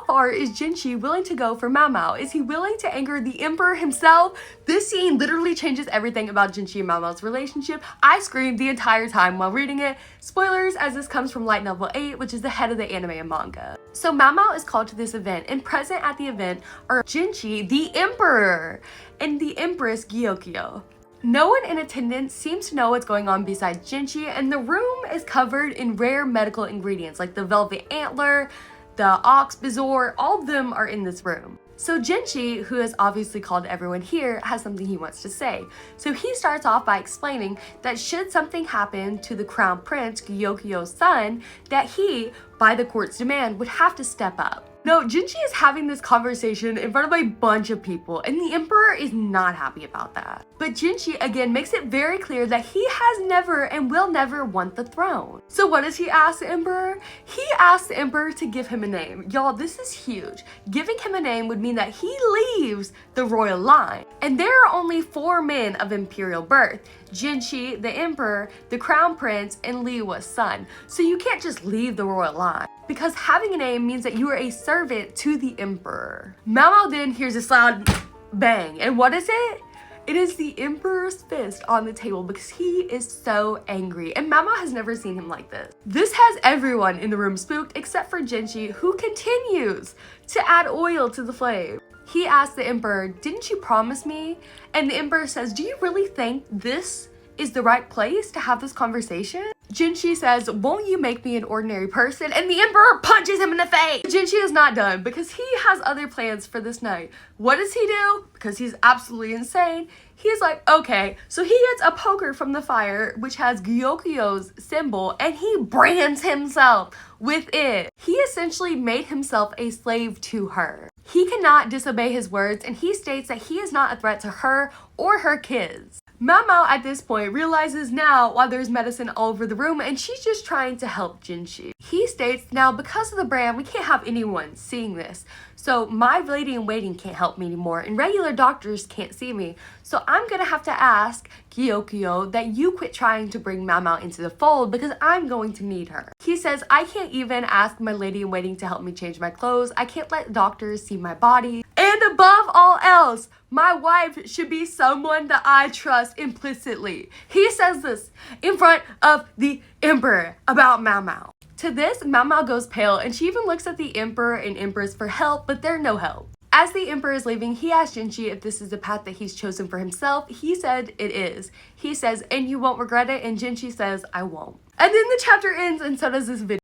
how far is Jinshi willing to go for Mao Mao? Is he willing to anger the Emperor himself? This scene literally changes everything about Jinshi and Mao Mao's relationship. I screamed the entire time while reading it. Spoilers, as this comes from light novel 8, which is the head of the anime and manga. So Mao Mao is called to this event, and present at the event are Jinshi, the Emperor, and the Empress Gyokyo. No one in attendance seems to know what's going on besides Genshi, and the room is covered in rare medical ingredients like the velvet antler, the ox bezoar, all of them are in this room. So Genshi, who has obviously called everyone here, has something he wants to say. So he starts off by explaining that should something happen to the crown prince, Gyokyo's son, that he, by the court's demand, would have to step up. No, Jinshi is having this conversation in front of a bunch of people, and the Emperor is not happy about that. But Jinshi again makes it very clear that he has never and will never want the throne. So what does he ask the Emperor? He asks the Emperor to give him a name. Y'all, this is huge. Giving him a name would mean that he leaves the royal line. And there are only 4 men of imperial birth: Jinshi, the Emperor, the Crown Prince, and Liwa's son. So you can't just leave the royal line, because having a name means that you are a servant to the Emperor. Mao Mao then hears a loud bang, and what is it? It is the Emperor's fist on the table because he is so angry, and Mao Mao has never seen him like this. This has everyone in the room spooked except for Jinshi, who continues to add oil to the flame. He asks the Emperor, "Didn't you promise me?" And the Emperor says, "Do you really think this is the right place to have this conversation?" Jinshi says, "Won't you make me an ordinary person?" And the Emperor punches him in the face. Jinshi is not done because he has other plans for this night. What does he do? Because he's absolutely insane. He's like, okay, so he gets a poker from the fire, which has Gyokyo's symbol, and he brands himself with it. He essentially made himself a slave to her. He cannot disobey his words, and he states that he is not a threat to her or her kids. Mao Mao at this point realizes now why there's medicine all over the room, and she's just trying to help Jinshi. He states, now because of the brand, we can't have anyone seeing this. So my lady in waiting can't help me anymore, and regular doctors can't see me. So I'm gonna have to ask Gyokyo that you quit trying to bring Mao Mao into the fold because I'm going to need her. He says, I can't even ask my lady in waiting to help me change my clothes. I can't let doctors see my body. And above all else, my wife should be someone that I trust implicitly. He says this in front of the Emperor about Mao Mao. To this, Mao Mao goes pale, and she even looks at the Emperor and Empress for help, but they're no help. As the Emperor is leaving, he asks Jinshi if this is the path that he's chosen for himself. He said it is. He says, and you won't regret it, and Jinshi says, I won't. And then the chapter ends, and so does this video.